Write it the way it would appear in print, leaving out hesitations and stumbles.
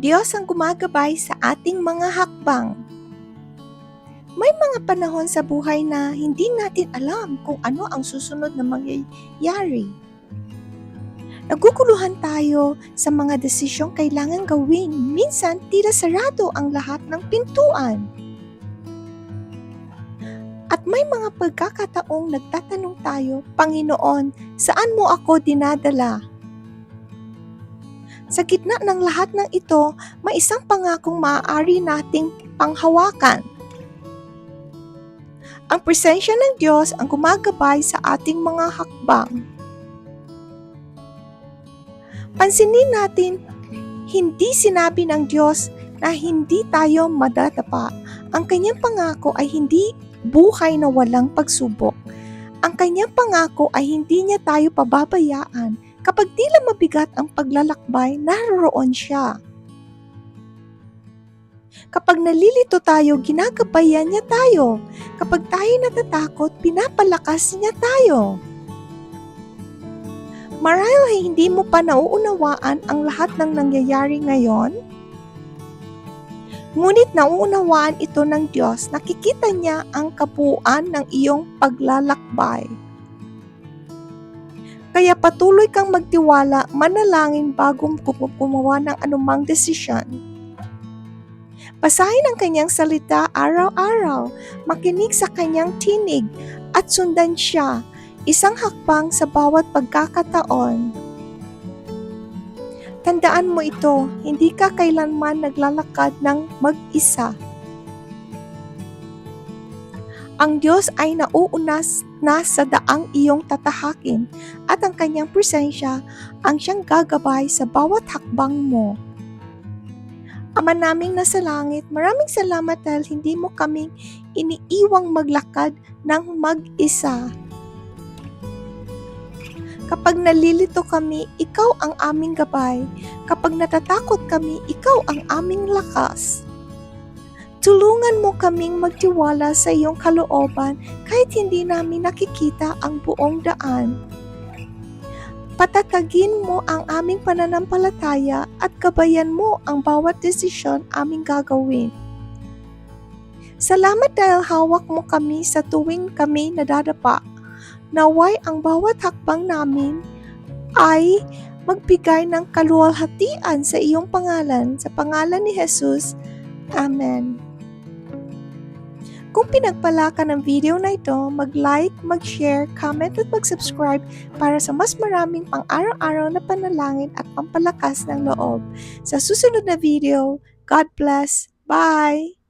Diyos ang gumagabay sa ating mga hakbang. May mga panahon sa buhay na hindi natin alam kung ano ang susunod na mangyayari. Naguguluhan tayo sa mga desisyong kailangan gawin. Minsan, tila sarado ang lahat ng pintuan. At may mga pagkakataong nagtatanong tayo, Panginoon, saan mo ako dinadala? Sa gitna ng lahat ng ito, may isang pangakong maaari nating panghawakan. Ang presensya ng Diyos ang gumagabay sa ating mga hakbang. Pansinin natin, hindi sinabi ng Diyos na hindi tayo madadapa. Ang kanyang pangako ay hindi buhay na walang pagsubok. Ang kanyang pangako ay hindi niya tayo pababayaan. Kapag tila mabigat ang paglalakbay, naroon siya. Kapag nalilito tayo, ginagabayan niya tayo. Kapag tayo natatakot, pinapalakas niya tayo. Marahil ay hindi mo pa nauunawaan ang lahat ng nangyayari ngayon, ngunit nauunawaan ito ng Diyos. Nakikita niya ang kabuuan ng iyong paglalakbay. Kaya patuloy kang magtiwala, manalangin bago gumawa ng anumang desisyon. Basahin ang kanyang salita araw-araw, makinig sa kanyang tinig at sundan siya, isang hakbang sa bawat pagkakataon. Tandaan mo ito, hindi ka kailanman naglalakad ng mag-isa. Ang Diyos ay nauunas na sa daang iyong tatahakin at ang kanyang presensya ang siyang gagabay sa bawat hakbang mo. Ama naming nasa langit, maraming salamat dahil hindi mo kaming iniiwang maglakad ng mag-isa. Kapag nalilito kami, ikaw ang aming gabay. Kapag natatakot kami, ikaw ang aming lakas. Tulungan mo kaming magtiwala sa iyong kalooban kahit hindi namin nakikita ang buong daan. Patatagin mo ang aming pananampalataya at gabayan mo ang bawat desisyon aming gagawin. Salamat dahil hawak mo kami sa tuwing kami nadadapa. Naway ang bawat hakbang namin ay magbigay ng kaluwalhatian sa iyong pangalan. Sa pangalan ni Jesus. Amen. Kung pinagpala ka ng video na ito, mag-like, mag-share, comment at mag-subscribe para sa mas maraming pang-araw-araw na panalangin at pampalakas ng loob. Sa susunod na video, God bless. Bye!